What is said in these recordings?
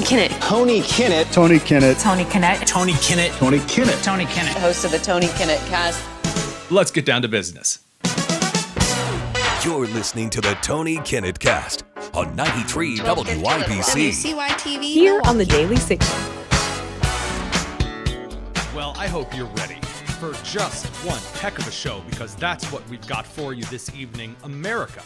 Kinnett. Tony Kinnett. Tony Kinnett. Tony Kinnett. Tony Kinnett. Tony Kinnett. Tony Kinnett. Host of the Tony Kinnett Cast. Let's get down to business. You're listening to the Tony Kinnett Cast on 93 WYPC. WCYTV. Here on the Daily 60. Well, I hope you're ready for just one heck of a show, because that's what we've got for you this evening. America,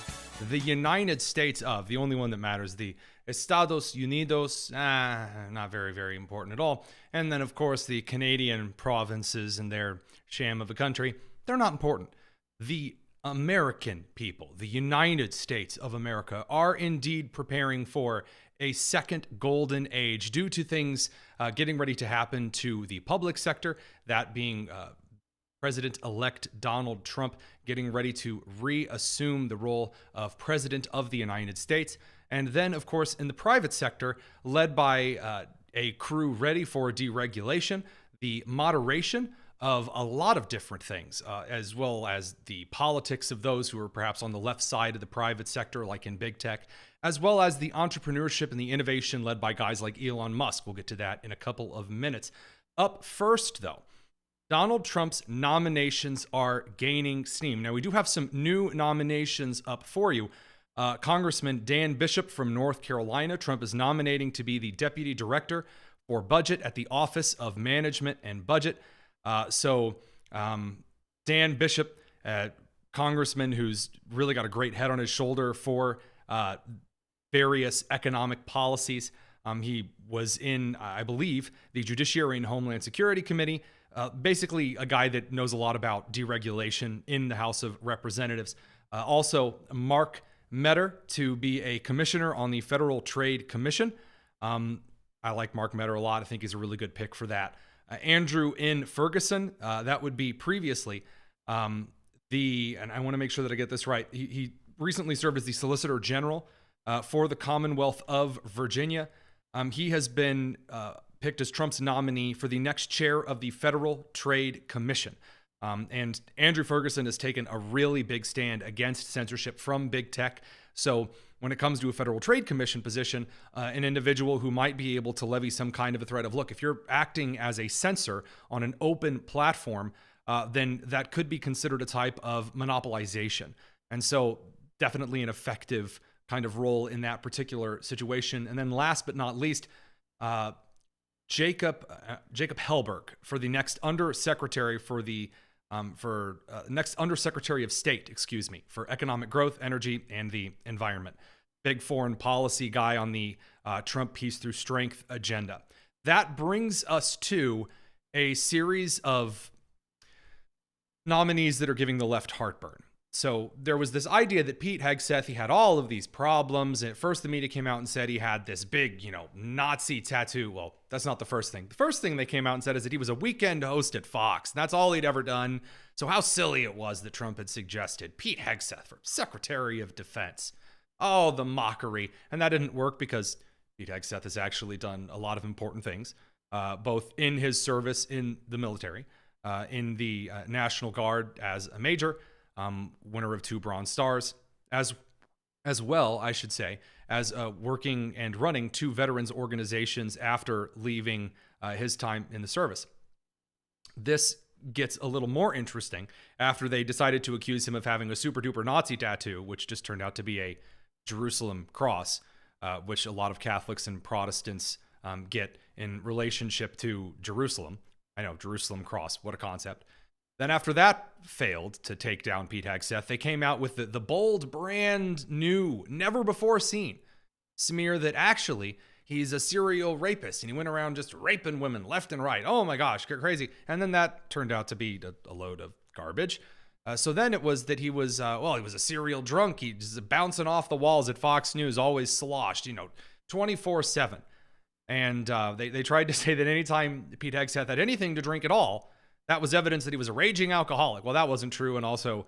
the United States of, the only one that matters, the Estados Unidos, not very, very important at all. And then, of course, the Canadian provinces and their sham of a country, they're not important. The American people, the United States of America, are indeed preparing for a second golden age due to things getting ready to happen to the public sector, that being President-elect Donald Trump getting ready to reassume the role of President of the United States. And then, of course, in the private sector, led by a crew ready for deregulation, the moderation of a lot of different things, as well as the politics of those who are perhaps on the left side of the private sector, like in big tech, as well as the entrepreneurship and the innovation led by guys like Elon Musk. We'll get to that in a couple of minutes. Up first, though, Donald Trump's nominations are gaining steam. Now, we do have some new nominations up for you. Congressman Dan Bishop from North Carolina, Trump is nominating to be the Deputy Director for Budget at the Office of Management and Budget. Dan Bishop, congressman who's really got a great head on his shoulder for various economic policies. He was in, I believe, the Judiciary and Homeland Security Committee, basically a guy that knows a lot about deregulation in the House of Representatives. Also, Mark Metter to be a commissioner on the Federal Trade Commission. I like Mark Metter a lot. I think he's a really good pick for that. Andrew N. Ferguson, that would be previously and I want to make sure that I get this right. He recently served as the Solicitor General for the Commonwealth of Virginia. He has been picked as Trump's nominee for the next chair of the Federal Trade Commission. And Andrew Ferguson has taken a really big stand against censorship from big tech. So when it comes to a Federal Trade Commission position, an individual who might be able to levy some kind of a threat of, look, if you're acting as a censor on an open platform, then that could be considered a type of monopolization. And so definitely an effective kind of role in that particular situation. And then last but not least, Jacob Hellberg for the next Undersecretary for the next Undersecretary of State, for Economic Growth, Energy, and the Environment. Big foreign policy guy on the Trump Peace Through Strength agenda. That brings us to a series of nominees that are giving the left heartburn. So there was this idea that Pete Hegseth, he had all of these problems. And at first the media came out and said he had this big, Nazi tattoo. Well, that's not the first thing. The first thing they came out and said is that he was a weekend host at Fox. That's all he'd ever done. So how silly it was that Trump had suggested Pete Hegseth for Secretary of Defense. Oh, the mockery. And that didn't work because Pete Hegseth has actually done a lot of important things, both in his service in the military, in the National Guard as a major, winner of 2 Bronze Stars, as well, I should say, as working and running 2 veterans organizations after leaving his time in the service. This gets a little more interesting after they decided to accuse him of having a super duper Nazi tattoo, which just turned out to be a Jerusalem cross, which a lot of Catholics and Protestants get in relationship to Jerusalem. I know, Jerusalem cross, what a concept. Then after that failed to take down Pete Hegseth, they came out with the bold, brand new, never before seen smear that actually he's a serial rapist and he went around just raping women left and right. Oh my gosh, crazy. And then that turned out to be a load of garbage. So then it was that he was, he was a serial drunk. He's bouncing off the walls at Fox News, always sloshed, 24/7. And they tried to say that anytime Pete Hegseth had anything to drink at all, that was evidence that he was a raging alcoholic. Well, that wasn't true. And also,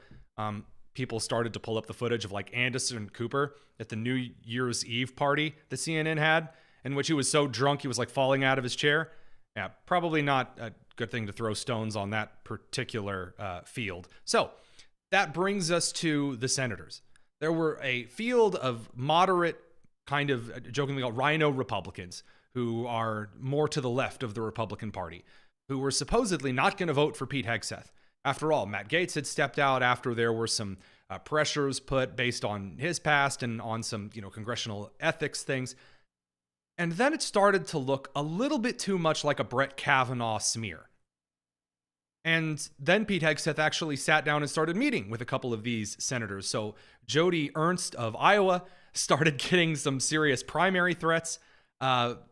people started to pull up the footage of like Anderson Cooper at the New Year's Eve party that CNN had, in which he was so drunk he was like falling out of his chair. Yeah, probably not a good thing to throw stones on that particular field. So that brings us to the senators. There were a field of moderate, kind of jokingly called rhino Republicans who are more to the left of the Republican Party, who were supposedly not going to vote for Pete Hegseth. After all, Matt Gaetz had stepped out after there were some pressures put based on his past and on some, congressional ethics things. And then it started to look a little bit too much like a Brett Kavanaugh smear. And then Pete Hegseth actually sat down and started meeting with a couple of these senators. So Joni Ernst of Iowa started getting some serious primary threats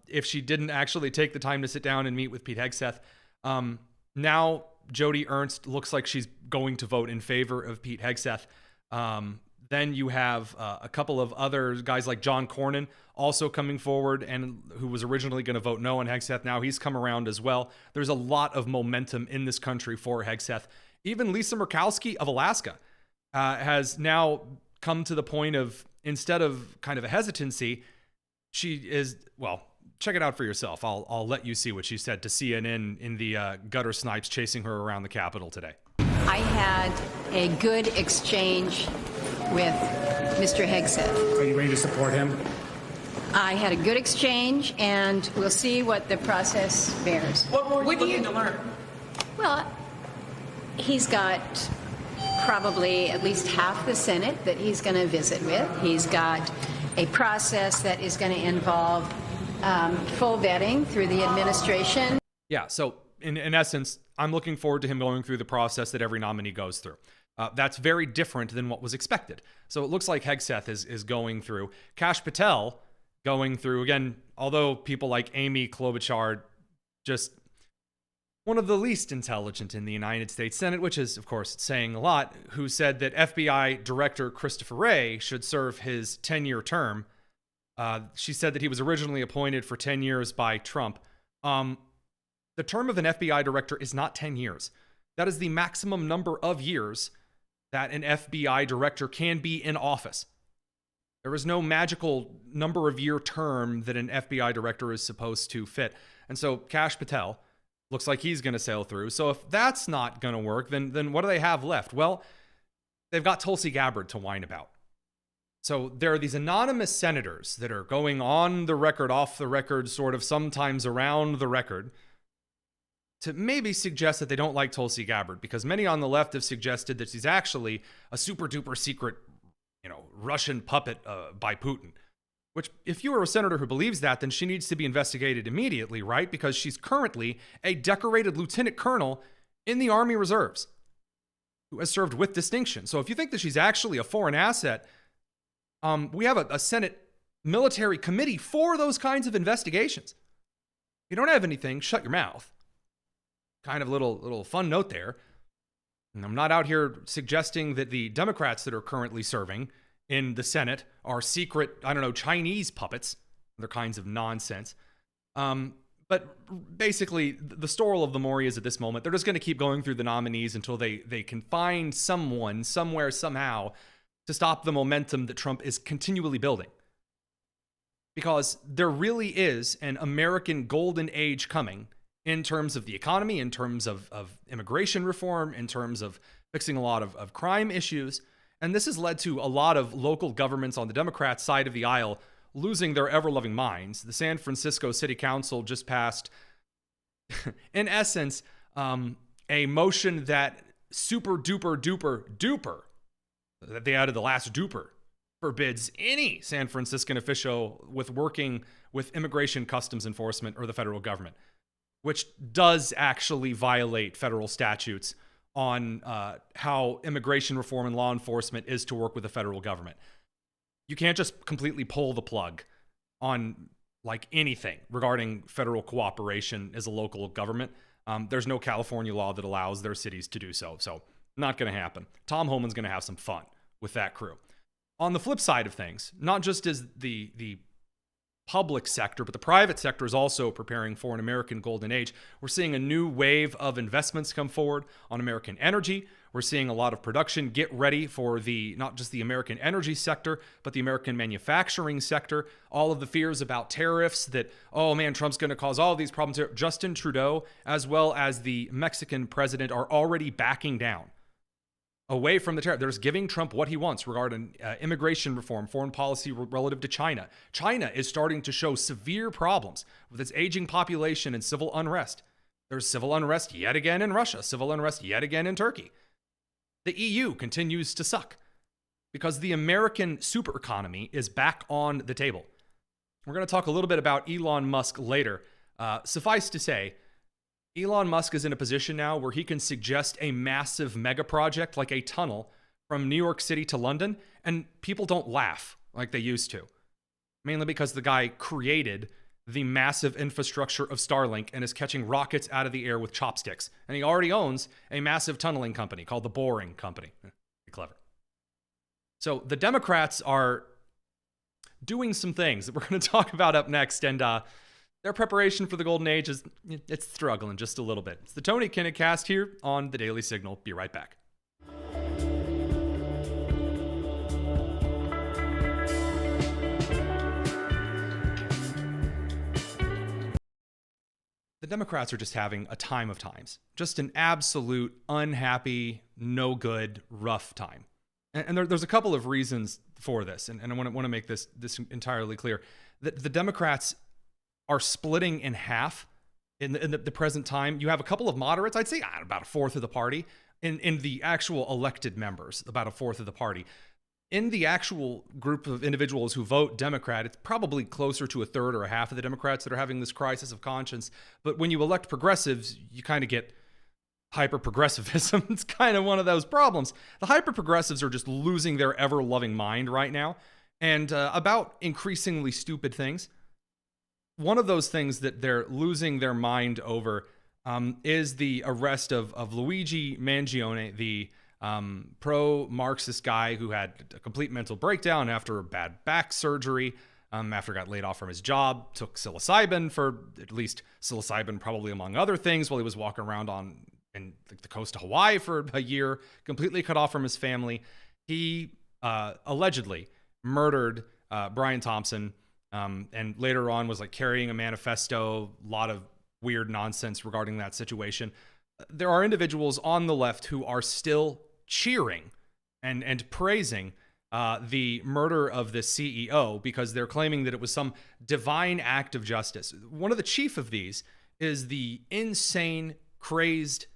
if she didn't actually take the time to sit down and meet with Pete Hegseth. Now Joni Ernst looks like she's going to vote in favor of Pete Hegseth. Then you have a couple of other guys like John Cornyn also coming forward, and who was originally going to vote no on Hegseth. Now he's come around as well. There's a lot of momentum in this country for Hegseth. Even Lisa Murkowski of Alaska has now come to the point of, instead of kind of a hesitancy, she is, well, check it out for yourself. I'll let you see what she said to CNN in the gutter snipes chasing her around the Capitol today. I had a good exchange with Mr. Hegseth. Are you ready to support him? I had a good exchange, and we'll see what the process bears. What more are you looking to learn? Well, he's got probably at least half the Senate that he's going to visit with. He's got a process that is going to involve full vetting through the administration. Yeah, so in essence, I'm looking forward to him going through the process that every nominee goes through. That's very different than what was expected. So it looks like Hegseth is going through. Kash Patel going through, again, although people like Amy Klobuchar, just one of the least intelligent in the United States Senate, which is, of course, saying a lot, who said that FBI Director Christopher Wray should serve his 10-year term. She said that he was originally appointed for 10 years by Trump. The term of an FBI director is not 10 years. That is the maximum number of years that an FBI director can be in office. There is no magical number of year term that an FBI director is supposed to fit. And so Kash Patel looks like he's going to sail through. So if that's not going to work, then what do they have left? Well, they've got Tulsi Gabbard to whine about. So there are these anonymous senators that are going on the record, off the record, sort of sometimes around the record, to maybe suggest that they don't like Tulsi Gabbard, because many on the left have suggested that she's actually a super duper secret, Russian puppet by Putin. Which, if you are a senator who believes that, then she needs to be investigated immediately, right? Because she's currently a decorated lieutenant colonel in the Army Reserves, who has served with distinction. So if you think that she's actually a foreign asset, we have a Senate military committee for those kinds of investigations. If you don't have anything, shut your mouth. Kind of little fun note there. And I'm not out here suggesting that the Democrats that are currently serving in the Senate are secret, Chinese puppets, other kinds of nonsense. But basically, the story of the Maury is at this moment, they're just going to keep going through the nominees until they can find someone, somewhere, somehow, to stop the momentum that Trump is continually building. Because there really is an American golden age coming in terms of the economy, in terms of immigration reform, in terms of fixing a lot of crime issues. And this has led to a lot of local governments on the Democrat side of the aisle losing their ever-loving minds. The San Francisco City Council just passed, in essence, a motion that super duper duper duper, that they added the last duper, forbids any San Franciscan official with working with immigration customs enforcement or the federal government, which does actually violate federal statutes on how immigration reform and law enforcement is to work with the federal government. You can't just completely pull the plug on anything regarding federal cooperation as a local government. There's no California law that allows their cities to do so. So not going to happen. Tom Homan's going to have some fun with that crew. On the flip side of things, not just is the public sector, but the private sector is also preparing for an American golden age. We're seeing a new wave of investments come forward on American energy. We're seeing a lot of production get ready for not just the American energy sector, but the American manufacturing sector. All of the fears about tariffs that, oh man, Trump's going to cause all of these problems here. Justin Trudeau, as well as the Mexican president, are already backing down away from the tariff. They're just giving Trump what he wants regarding immigration reform, foreign policy relative to China. China is starting to show severe problems with its aging population and civil unrest. There's civil unrest yet again in Russia, civil unrest yet again in Turkey. The EU continues to suck because the American super economy is back on the table. We're going to talk a little bit about Elon Musk later. Suffice to say, Elon Musk is in a position now where he can suggest a massive mega project like a tunnel from New York City to London, and people don't laugh like they used to. Mainly because the guy created the massive infrastructure of Starlink and is catching rockets out of the air with chopsticks. And he already owns a massive tunneling company called the Boring Company. Pretty clever. So the Democrats are doing some things that we're going to talk about up next, and their preparation for the golden age it's struggling just a little bit. It's the Tony Kinnett Cast here on the Daily Signal. Be right back. The Democrats are just having a time of times, just an absolute unhappy, no good, rough time. And there's a couple of reasons for this, and I want to make this entirely clear. The Democrats are splitting in half in the present time. You have a couple of moderates, I'd say about a fourth of the party, in the actual elected members, about a fourth of the party. In the actual group of individuals who vote Democrat, it's probably closer to a third or a half of the Democrats that are having this crisis of conscience. But when you elect progressives, you kind of get hyper-progressivism. It's kind of one of those problems. The hyper-progressives are just losing their ever-loving mind right now, and about increasingly stupid things. One of those things that they're losing their mind over is the arrest of Luigi Mangione, the pro-Marxist guy who had a complete mental breakdown after a bad back surgery, after he got laid off from his job, took psilocybin for, at least psilocybin probably among other things, while he was walking around in the coast of Hawaii for a year, completely cut off from his family. He allegedly murdered Brian Thompson, and later on was like carrying a manifesto, a lot of weird nonsense regarding that situation. There are individuals on the left who are still cheering and praising the murder of the CEO because they're claiming that it was some divine act of justice. One of the chief of these is the insane, crazed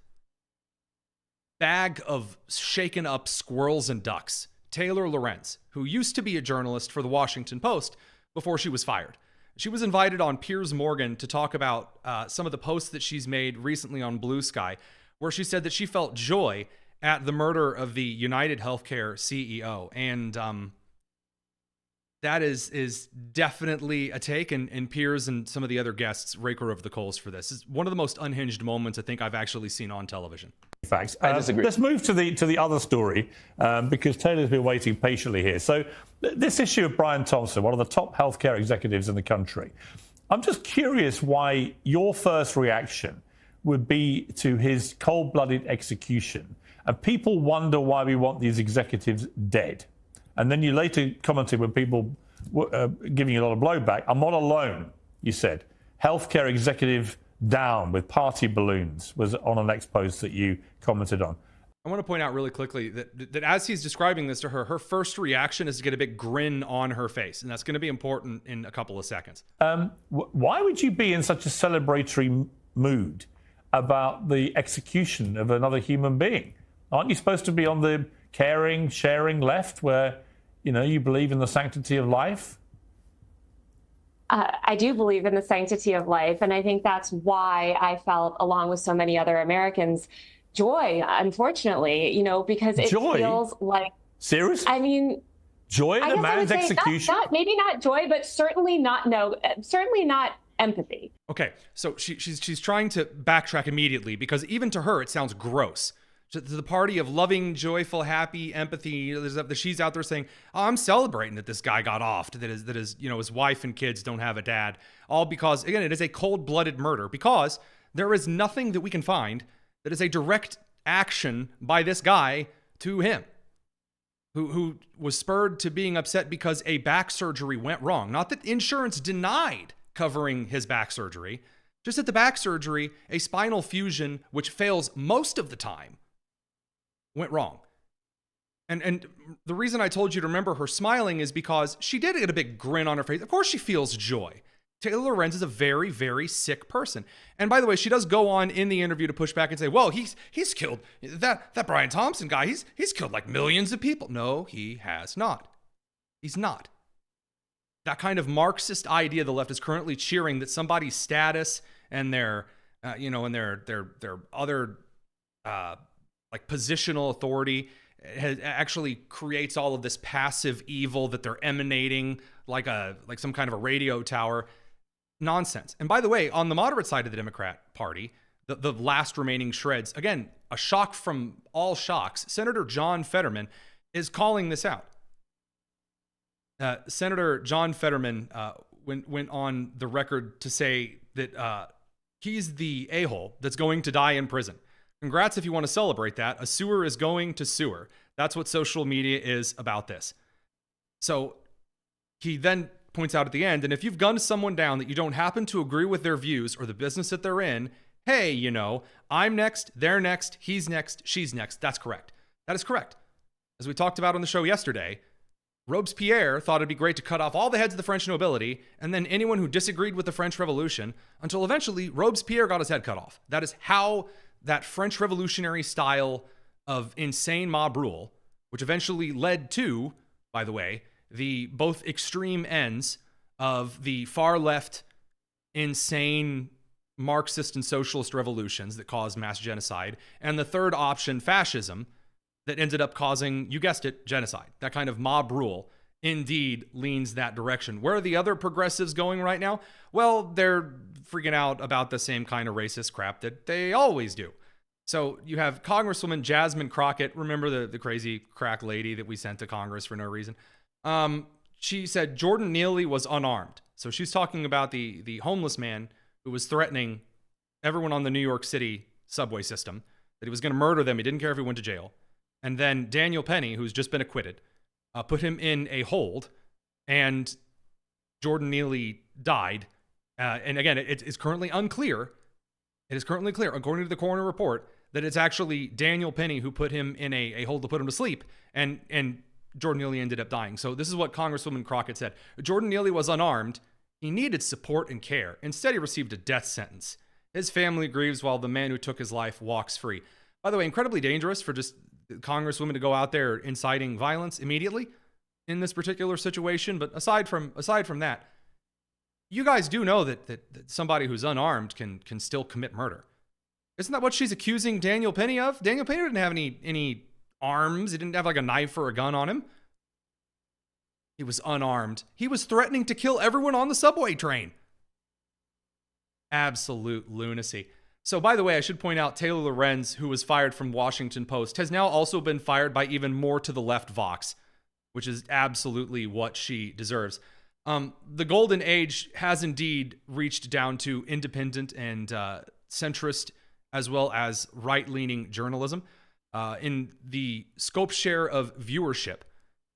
bag of shaken up squirrels and ducks, Taylor Lorenz, who used to be a journalist for the Washington Post before she was fired. She was invited on Piers Morgan to talk about some of the posts that she's made recently on Blue Sky, where she said that she felt joy at the murder of the United Healthcare CEO. And that is definitely a take, and Piers and some of the other guests rake her over the coals for this. It's one of the most unhinged moments I think I've actually seen on television. Facts. I disagree. Let's move to the other story because Taylor's been waiting patiently here. So this issue of Brian Thompson, one of the top healthcare executives in the country, I'm just curious why your first reaction would be to his cold-blooded execution, and people wonder why we want these executives dead. And then you later commented when people were giving you a lot of blowback, I'm not alone, you said. Healthcare executive down with party balloons was on a next post that you commented on. I want to point out really quickly that as he's describing this to her, her first reaction is to get a big grin on her face. And that's going to be important in a couple of seconds. Why would you be in such a celebratory mood about the execution of another human being? Aren't you supposed to be on the caring, sharing left where, you know, you believe in the sanctity of life? I do believe in the sanctity of life. And I think that's why I felt, along with so many other Americans, joy, unfortunately, you know, because it feels like... Seriously? I mean... Joy in a man's execution? Maybe not joy, but certainly not empathy. Okay, so she's trying to backtrack immediately because even to her, it sounds gross. To the party of loving, joyful, happy, empathy, she's out there saying, "Oh, I'm celebrating that this guy got offed, that is, you know, his wife and kids don't have a dad," all because, again, it is a cold-blooded murder. Because there is nothing that we can find that is a direct action by this guy to him, who was spurred to being upset because a back surgery went wrong. Not that insurance denied covering his back surgery, just that the back surgery, a spinal fusion, which fails most of the time, went wrong. And the reason I told you to remember her smiling is because she did get a big grin on her face. Of course she feels joy. Taylor Lorenz is a very, very sick person. And by the way, she does go on in the interview to push back and say, well, he's killed that Brian Thompson guy. He's killed like millions of people. No, he has not. He's not. That kind of Marxist idea the left is currently cheering, that somebody's status and their other like positional authority actually creates all of this passive evil that they're emanating like some kind of a radio tower. Nonsense. And by the way, on the moderate side of the Democrat Party, the last remaining shreds, again, a shock from all shocks, Senator John Fetterman is calling this out. Senator John Fetterman went on the record to say that he's the a-hole that's going to die in prison. Congrats if you want to celebrate that. A sewer is going to sewer. That's what social media is about this. So he then points out at the end, and if you've gunned someone down that you don't happen to agree with their views or the business that they're in, hey, I'm next, they're next, he's next, she's next. That's correct. That is correct. As we talked about on the show yesterday, Robespierre thought it'd be great to cut off all the heads of the French nobility and then anyone who disagreed with the French Revolution, until eventually Robespierre got his head cut off. That is how that French revolutionary style of insane mob rule, which eventually led to, by the way, the both extreme ends of the far left insane Marxist and socialist revolutions that caused mass genocide, and the third option, fascism, that ended up causing, you guessed it, genocide. That kind of mob rule indeed leans that direction. Where are the other progressives going right now? Well, they're freaking out about the same kind of racist crap that they always do. So you have Congresswoman Jasmine Crockett. Remember the crazy crack lady that we sent to Congress for no reason? She said Jordan Neely was unarmed. So she's talking about the homeless man who was threatening everyone on the New York City subway system, that he was going to murder them. He didn't care if he went to jail. And then Daniel Penny, who's just been acquitted, put him in a hold, and Jordan Neely died. And again, it is currently unclear. It is currently clear, according to the coroner report, that it's actually Daniel Penny who put him in a hold to put him to sleep, and Jordan Neely ended up dying. So this is what Congresswoman Crockett said. Jordan Neely was unarmed. He needed support and care. Instead, he received a death sentence. His family grieves while the man who took his life walks free. By the way, incredibly dangerous for just Congresswomen to go out there inciting violence immediately in this particular situation. But aside from that, you guys do know that somebody who's unarmed can still commit murder. Isn't that what she's accusing Daniel Penny of? Daniel Penny didn't have any arms. He didn't have like a knife or a gun on him. He was unarmed. He was threatening to kill everyone on the subway train. Absolute lunacy. So, by the way, I should point out Taylor Lorenz, who was fired from Washington Post, has now also been fired by even more to the left Vox, which is absolutely what she deserves. The golden age has indeed reached down to independent and centrist, as well as right-leaning journalism in the scope share of viewership.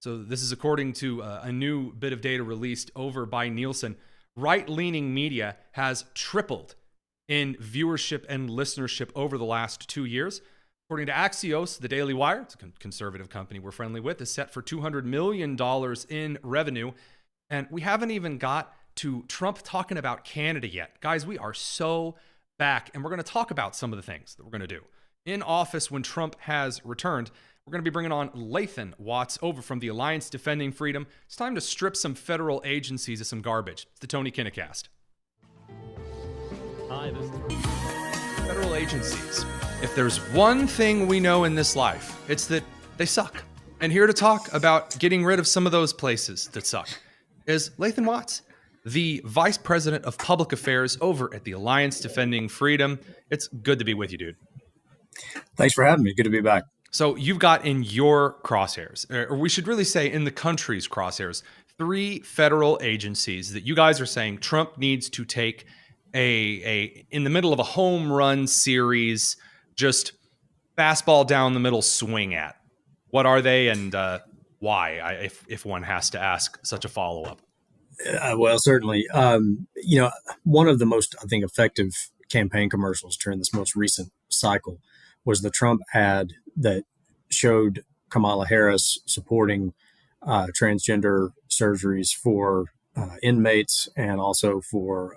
So this is according to a new bit of data released over by Nielsen. Right-leaning media has tripled in viewership and listenership over the last 2 years. According to Axios, the Daily Wire, it's a conservative company we're friendly with, is set for $200 million in revenue. And we haven't even got to Trump talking about Canada yet. Guys, we are so back, and we're going to talk about some of the things that we're going to do. In office, when Trump has returned, we're going to be bringing on Lathan Watts over from the Alliance Defending Freedom. It's time to strip some federal agencies of some garbage. It's the Tony Kinnett Cast. Hi, this is Federal agencies. If there's one thing we know in this life, it's that they suck. And here to talk about getting rid of some of those places that suck is Lathan Watts, the Vice President of Public Affairs over at the Alliance Defending Freedom. It's good to be with you, dude. Thanks for having me. Good to be back. So you've got in your crosshairs, or we should really say in the country's crosshairs, 3 federal agencies that you guys are saying Trump needs to take a in the middle of a home run series, just fastball down the middle swing at. What are they, and why, if one has to ask such a follow-up? Well, certainly. One of the most, I think, effective campaign commercials during this most recent cycle was the Trump ad that showed Kamala Harris supporting transgender surgeries for inmates and also for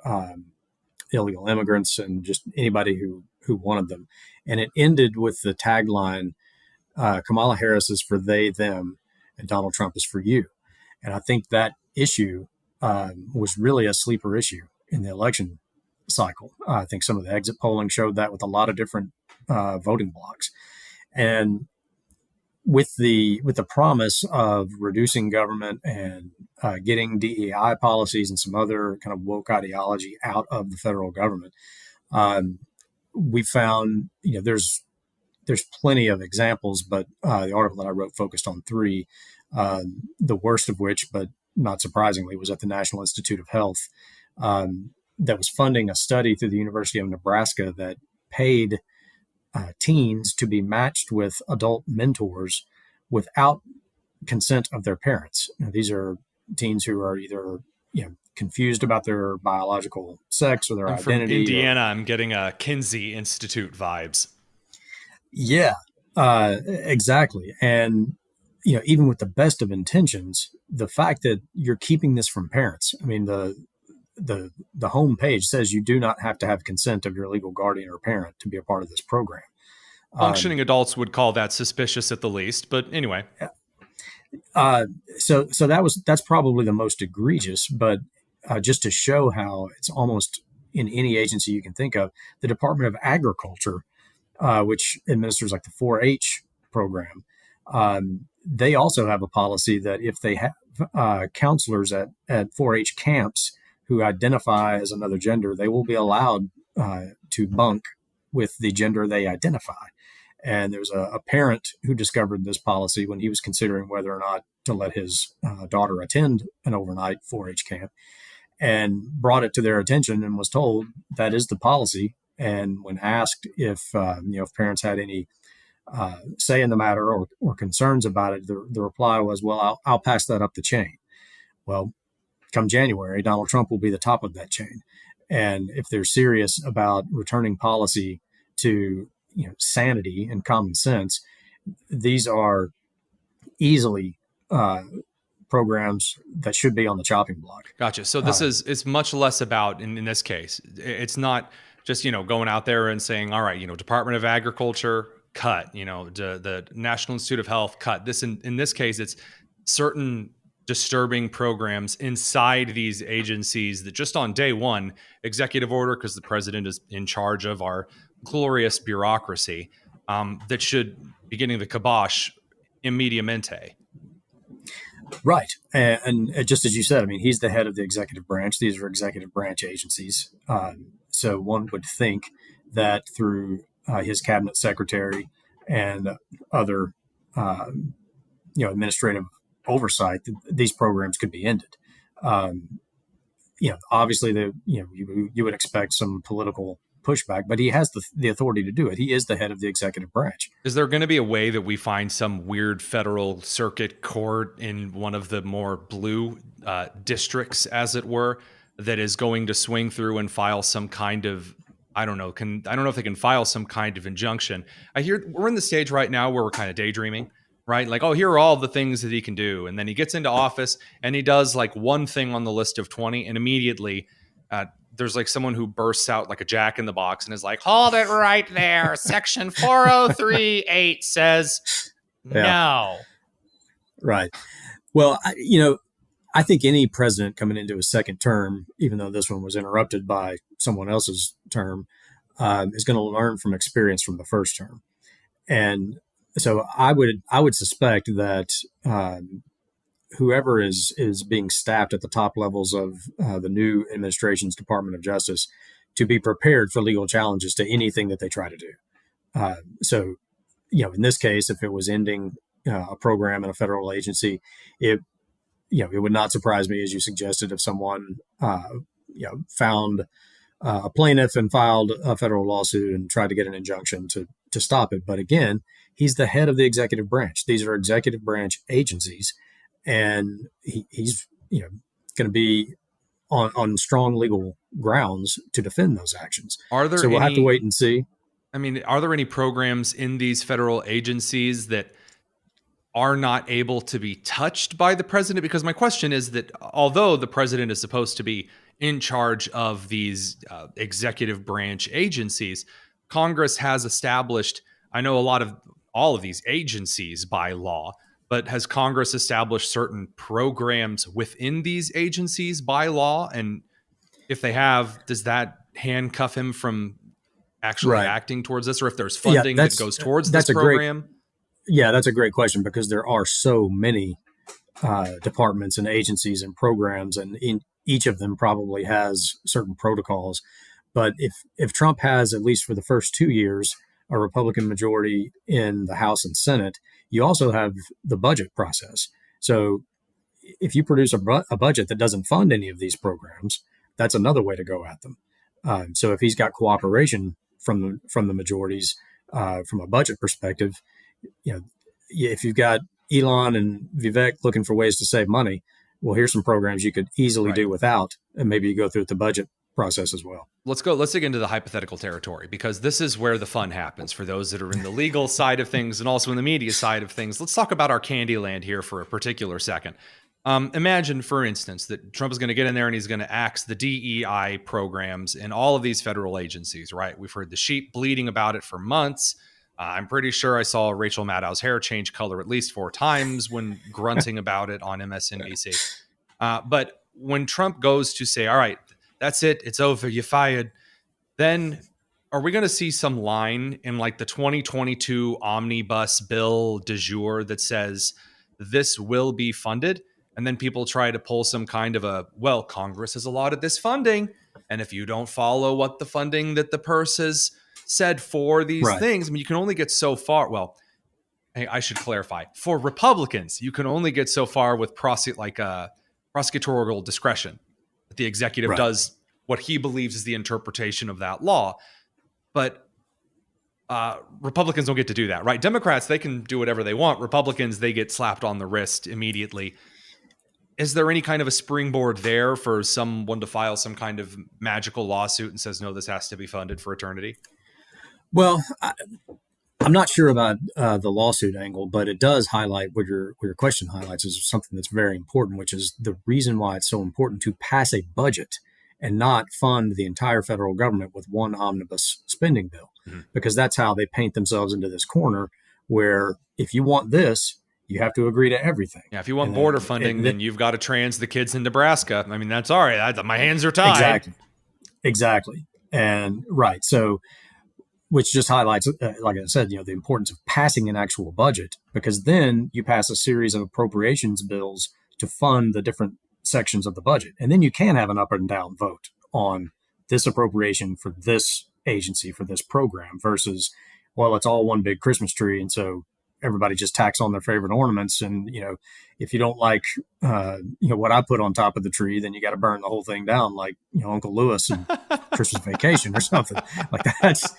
illegal immigrants and just anybody who wanted them. And it ended with the tagline, Kamala Harris is for they, them, and Donald Trump is for you. And I think that issue was really a sleeper issue in the election cycle. I think some of the exit polling showed that with a lot of different voting blocks. And with the promise of reducing government and getting DEI policies and some other kind of woke ideology out of the federal government, we found there's plenty of examples, but the article that I wrote focused on three. The worst of which, but not surprisingly, was at the National Institute of Health, that was funding a study through the University of Nebraska that paid teens to be matched with adult mentors without consent of their parents. Now, these are teens who are either confused about their biological sex or their identity. From Indiana, I'm getting a Kinsey Institute vibes. Yeah, exactly. And even with the best of intentions, the fact that you're keeping this from parents. I mean, the home page says you do not have to have consent of your legal guardian or parent to be a part of this program. Functioning adults would call that suspicious at the least, but anyway. So that's probably the most egregious, but just to show how it's almost in any agency you can think of, the Department of Agriculture, which administers like the 4-H program, they also have a policy that if they have counselors at 4-H camps who identify as another gender, they will be allowed to bunk with the gender they identify. And there's a parent who discovered this policy when he was considering whether or not to let his daughter attend an overnight 4-H camp, and brought it to their attention and was told that is the policy. And when asked if parents had any say in the matter or concerns about it, the reply was, well, I'll pass that up the chain. Well, come January, Donald Trump will be the top of that chain. And if they're serious about returning policy to sanity and common sense, these are easily programs that should be on the chopping block. Gotcha. So this is much less about, in this case, it's not just, going out there and saying, all right, Department of Agriculture, cut, the National Institute of Health, cut. This in this case, it's certain disturbing programs inside these agencies that just on day one, executive order, because the president is in charge of our glorious bureaucracy, that should be getting the kibosh immediatamente. Right. And just as you said, I mean, he's the head of the executive branch. These are executive branch agencies. So one would think that through his cabinet secretary and other, administrative oversight, these programs could be ended. Obviously, you would expect some political pushback, but he has the authority to do it. He is the head of the executive branch. Is there going to be a way that we find some weird federal circuit court in one of the more blue districts, as it were, that is going to swing through and file some kind of, I don't know if they can file some kind of injunction? I hear we're in the stage right now where we're kind of daydreaming, right? Like, oh, here are all the things that he can do. And then he gets into office and he does like one thing on the list of 20, and immediately there's like someone who bursts out like a jack in the box and is like, hold it right there. Section 4038 says no. Right. Well, I think any president coming into a second term, even though this one was interrupted by someone else's term, is going to learn from experience from the first term. And so I would suspect that whoever is being staffed at the top levels of the new administration's Department of Justice to be prepared for legal challenges to anything that they try to do. So, in this case, if it was ending a program in a federal agency, it would not surprise me, as you suggested, if someone found a plaintiff and filed a federal lawsuit and tried to get an injunction to stop it. But again, he's the head of the executive branch. These are executive branch agencies. And he's going to be on strong legal grounds to defend those actions. So we'll have to wait and see. I mean, are there any programs in these federal agencies that are not able to be touched by the president? Because my question is that although the president is supposed to be in charge of these executive branch agencies, Congress has established, I know all of these agencies by law, but has Congress established certain programs within these agencies by law? And if they have, does that handcuff him from actually acting towards this? Or if there's funding that goes towards this program? That's a great question, because there are so many departments and agencies and programs, and in each of them probably has certain protocols. But if Trump has, at least for the first 2 years, a Republican majority in the House and Senate, you also have the budget process. So if you produce a budget that doesn't fund any of these programs, that's another way to go at them. So if he's got cooperation from the majorities from a budget perspective, if you've got Elon and Vivek looking for ways to save money, well, here's some programs you could easily do without, and maybe you go through the budget process as well. Let's dig into the hypothetical territory, because this is where the fun happens for those that are in the legal side of things and also in the media side of things. Let's talk about our candy land here for a particular second. Imagine, for instance, that Trump is going to get in there and he's going to axe the DEI programs in all of these federal agencies, right? We've heard the sheep bleating about it for months. I'm pretty sure I saw Rachel Maddow's hair change color at least 4 times when grunting about it on MSNBC. But when Trump goes to say, all right, that's it, it's over, you're fired, then are we going to see some line in like the 2022 omnibus bill du jour that says this will be funded? And then people try to pull some kind of well, Congress has allotted this funding, and if you don't follow what the funding that the purse has said for these things, I mean, you can only get so far. Well, hey, I should clarify. For Republicans, you can only get so far with prosecutorial discretion. The executive does what he believes is the interpretation of that law. But Republicans don't get to do that, right? Democrats, they can do whatever they want. Republicans, they get slapped on the wrist immediately. Is there any kind of a springboard there for someone to file some kind of magical lawsuit and says, no, this has to be funded for eternity? Well, I'm not sure about the lawsuit angle, but it does highlight what your question highlights is something that's very important, which is the reason why it's so important to pass a budget and not fund the entire federal government with one omnibus spending bill, because that's how they paint themselves into this corner where if you want this, you have to agree to everything. Yeah, if you want border funding, then you've got to trans the kids in Nebraska. I mean, that's all right. My hands are tied. Exactly. And so, which just highlights, like I said, the importance of passing an actual budget, because then you pass a series of appropriations bills to fund the different sections of the budget. And then you can have an up and down vote on this appropriation for this agency, for this program, versus, well, it's all one big Christmas tree. And so everybody just tacks on their favorite ornaments. And, if you don't like, what I put on top of the tree, then you got to burn the whole thing down, like, Uncle Lewis and Christmas Vacation or something like that's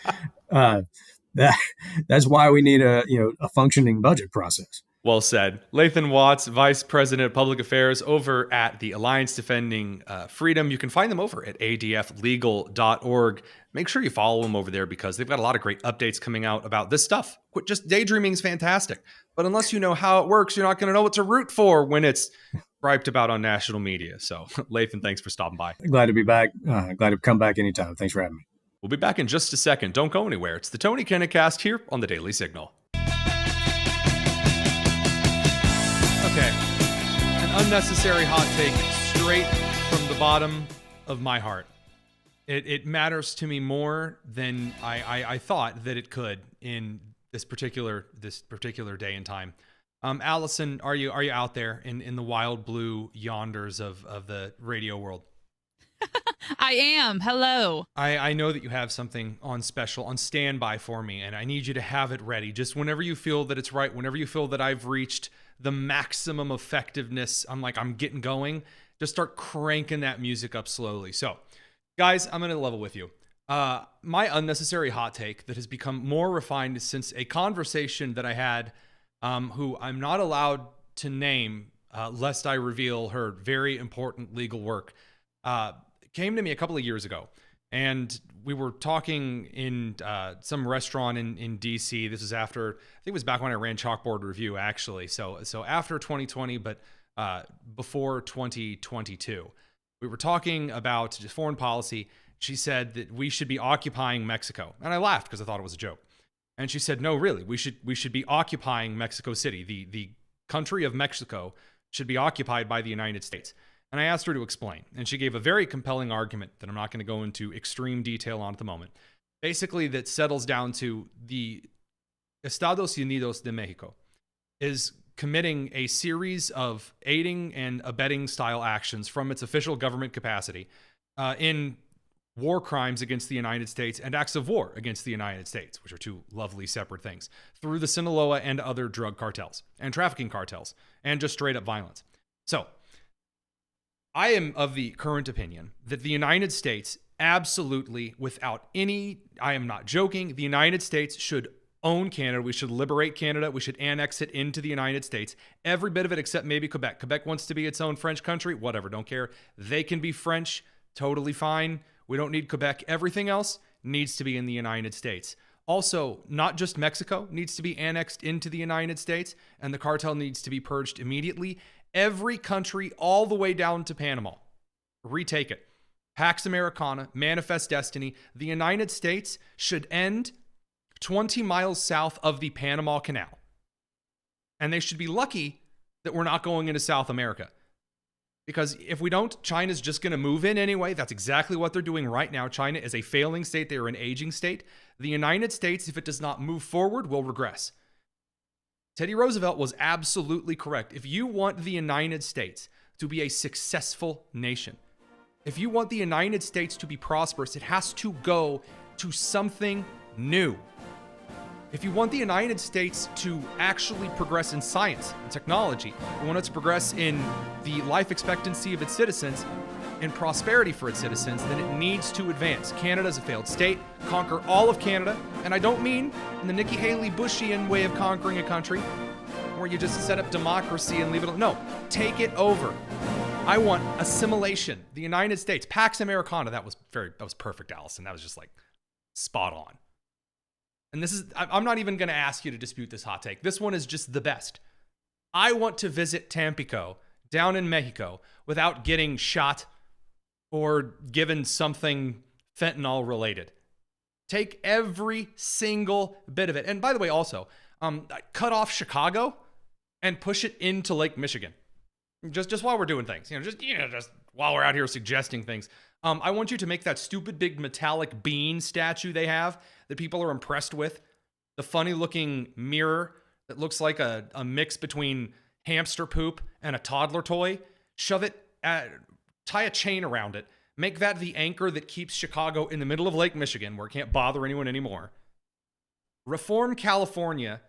why we need a functioning budget process. Well said. Lathan Watts, Vice President of Public Affairs over at the Alliance Defending Freedom. You can find them over at adflegal.org. Make sure you follow them over there, because they've got a lot of great updates coming out about this stuff. Just daydreaming is fantastic. But unless you know how it works, you're not going to know what to root for when it's griped about on national media. So, Lathan, thanks for stopping by. Glad to be back. Glad to come back anytime. Thanks for having me. We'll be back in just a second. Don't go anywhere. It's the Tony Kinnett Cast here on the Daily Signal. Okay, an unnecessary hot take straight from the bottom of my heart. It matters to me more than I thought that it could in this particular day and time. Allison, are you out there in the wild blue yonders of the radio world? I am. Hello. I know that you have something on standby for me, and I need you to have it ready. Just whenever you feel that it's right, whenever you feel that I've reached the maximum effectiveness, I'm getting going, just start cranking that music up slowly. So, guys, I'm going to level with you. My unnecessary hot take that has become more refined since a conversation that I had, who I'm not allowed to name, lest I reveal her very important legal work, came to me a couple of years ago. And we were talking in some restaurant in DC. This was after, I think it was back when I ran Chalkboard Review, actually. So after 2020, but before 2022. We were talking about foreign policy. She said that we should be occupying Mexico. And I laughed because I thought it was a joke. And she said, no, really, we should be occupying Mexico City. The country of Mexico should be occupied by the United States. And I asked her to explain. And she gave a very compelling argument that I'm not going to go into extreme detail on at the moment. Basically, that settles down to the Estados Unidos de Mexico is committing a series of aiding and abetting style actions from its official government capacity in war crimes against the United States and acts of war against the United States, which are two lovely separate things, through the Sinaloa and other drug cartels and trafficking cartels and just straight up violence. So I am of the current opinion that the United States absolutely, without any, I am not joking, the United States should own Canada. We should liberate Canada. We should annex it into the United States. Every bit of it except maybe Quebec. Quebec wants to be its own French country. Whatever, don't care. They can be French. Totally fine. We don't need Quebec. Everything else needs to be in the United States. Also, not just Mexico needs to be annexed into the United States, and the cartel needs to be purged immediately. Every country all the way down to Panama. Retake it. Pax Americana, Manifest Destiny. The United States should end 20 miles south of the Panama Canal. And they should be lucky that we're not going into South America. Because if we don't, China's just going to move in anyway. That's exactly what they're doing right now. China is a failing state. They are an aging state. The United States, if it does not move forward, will regress. Teddy Roosevelt was absolutely correct. If you want the United States to be a successful nation, if you want the United States to be prosperous, it has to go to something new. If you want the United States to actually progress in science and technology, you want it to progress in the life expectancy of its citizens and prosperity for its citizens, then it needs to advance. Canada's a failed state. Conquer all of Canada. And I don't mean in the Nikki Haley Bushian way of conquering a country where you just set up democracy and leave it alone. No, take it over. I want assimilation. The United States, Pax Americana. That was perfect, Allison. That was just like spot on. And this is, I'm not even going to ask you to dispute this hot take. This one is just the best. I want to visit Tampico down in Mexico without getting shot or given something fentanyl related. Take every single bit of it. And by the way, also, cut off Chicago and push it into Lake Michigan. Just while we're doing things, just while we're out here suggesting things. I want you to make that stupid big metallic bean statue they have that people are impressed with. The funny looking mirror that looks like a mix between hamster poop and a toddler toy. Shove it, tie a chain around it. Make that the anchor that keeps Chicago in the middle of Lake Michigan where it can't bother anyone anymore. Reform California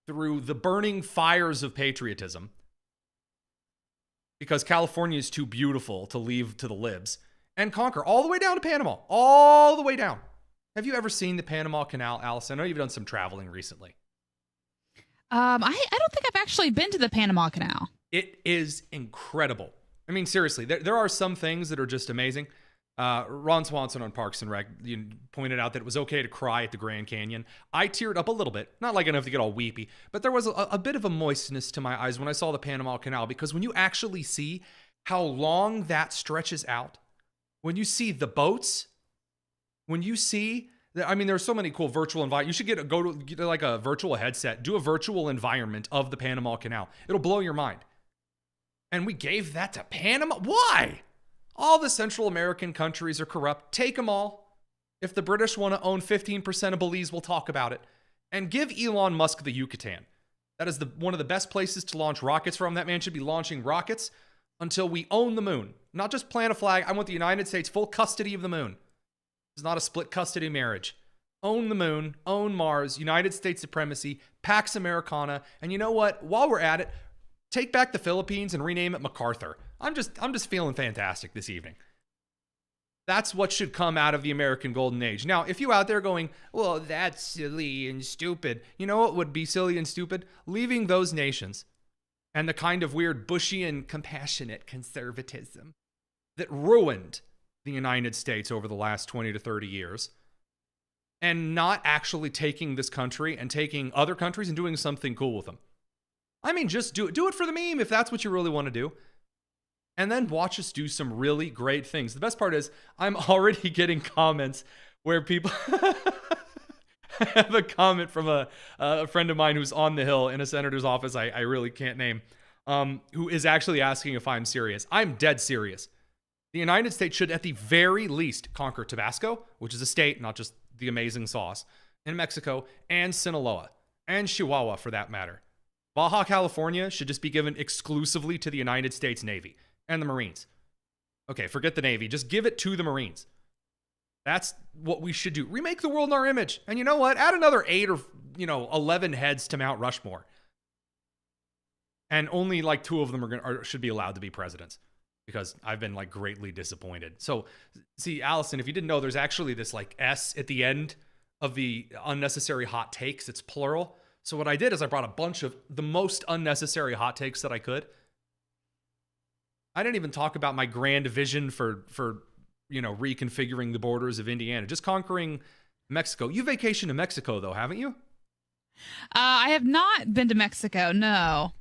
through the burning fires of patriotism. Because California is too beautiful to leave to the libs. And conquer all the way down to Panama. All the way down. Have you ever seen the Panama Canal, Allison? I know you've done some traveling recently. I don't think I've actually been to the Panama Canal. It is incredible. I mean, seriously, there are some things that are just amazing. Ron Swanson on Parks and Rec pointed out that it was okay to cry at the Grand Canyon. I teared up a little bit, not like enough to get all weepy, but there was a bit of a moistness to my eyes when I saw the Panama Canal, because when you actually see how long that stretches out, when you see the boats, when you see, I mean, there's so many cool virtual environments. You should get like a virtual headset, do a virtual environment of the Panama Canal. It'll blow your mind. And we gave that to Panama? Why? All the Central American countries are corrupt. Take them all. If the British want to own 15% of Belize, we'll talk about it. And give Elon Musk the Yucatan. That is one of the best places to launch rockets from. That man should be launching rockets until we own the moon. Not just plant a flag. I want the United States full custody of the moon. It's not a split custody marriage. Own the moon, own Mars, United States supremacy, Pax Americana. And you know what? While we're at it, take back the Philippines and rename it MacArthur. I'm just feeling fantastic this evening. That's what should come out of the American Golden Age. Now, if you out there going, well, that's silly and stupid. You know what would be silly and stupid? Leaving those nations and the kind of weird Bushian compassionate conservatism that ruined the United States over the last 20 to 30 years and not actually taking this country and taking other countries and doing something cool with them. I mean, just do it. Do it for the meme if that's what you really want to do. And then watch us do some really great things. The best part is I'm already getting comments where people... I have a comment from a friend of mine who's on the Hill in a senator's office I really can't name, who is actually asking if I'm serious. I'm dead serious. The United States should at the very least conquer Tabasco, which is a state, not just the amazing sauce, in Mexico, and Sinaloa, and Chihuahua for that matter. Baja California should just be given exclusively to the United States Navy and the Marines. Okay, forget the Navy. Just give it to the Marines. That's what we should do. Remake the world in our image. And you know what? Add another 8 or 11 heads to Mount Rushmore. And only like 2 of them should be allowed to be presidents, because I've been like greatly disappointed. So see, Allison, if you didn't know, there's actually this like S at the end of the unnecessary hot takes. It's plural. So what I did is I brought a bunch of the most unnecessary hot takes that I could. I didn't even talk about my grand vision for reconfiguring the borders of Indiana, just conquering Mexico. You vacationed to Mexico, though, haven't you? I have not been to Mexico, no.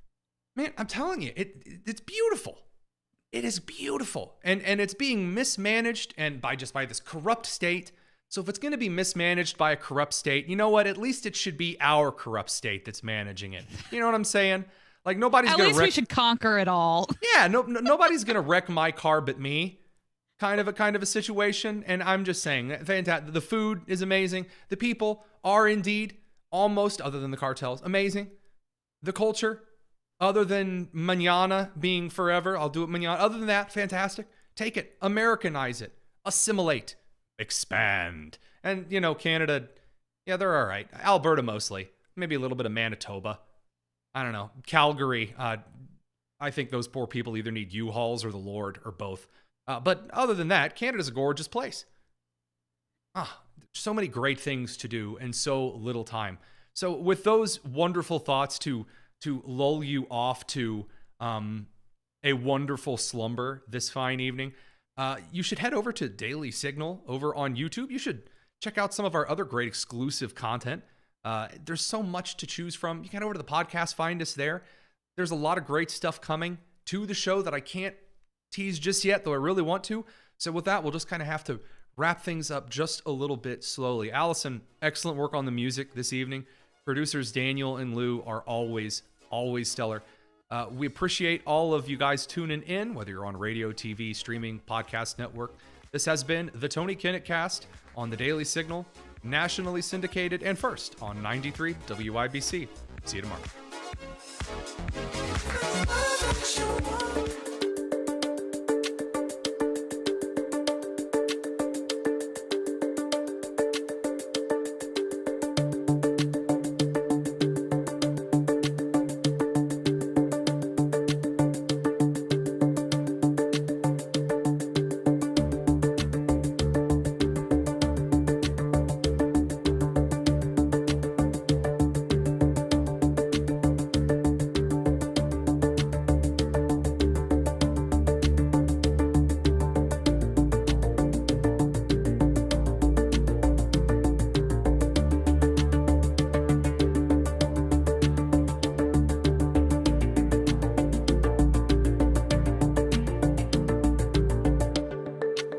Man, I'm telling you, it's beautiful. It is beautiful. And it's being mismanaged and by this corrupt state. So if it's going to be mismanaged by a corrupt state, you know what? At least it should be our corrupt state that's managing it. You know what I'm saying? Like nobody's going to At least we should conquer it all. Yeah, nobody's going to wreck my car but me. Kind of a situation. And I'm just saying, fantastic. The food is amazing. The people are indeed almost, other than the cartels, amazing. The culture, other than mañana being forever, I'll do it mañana. Other than that, fantastic. Take it, Americanize it, assimilate, expand. And, Canada, yeah, they're all right. Alberta mostly. Maybe a little bit of Manitoba. I don't know. Calgary, I think those poor people either need U-Hauls or the Lord or both. But other than that, Canada's a gorgeous place. So many great things to do and so little time. So with those wonderful thoughts to lull you off to a wonderful slumber this fine evening, you should head over to Daily Signal over on YouTube. You should check out some of our other great exclusive content. There's so much to choose from. You can head over to the podcast, find us there. There's a lot of great stuff coming to the show that I can't tease just yet, though I really want to. So with that, we'll just kind of have to wrap things up just a little bit slowly. Allison, excellent work on the music this evening. Producers Daniel and Lou are always stellar. We appreciate all of you guys tuning in, whether you're on radio, TV, streaming, podcast network. This has been the Tony Kinnett Cast on the Daily Signal, nationally syndicated and first on 93 WIBC. See you tomorrow.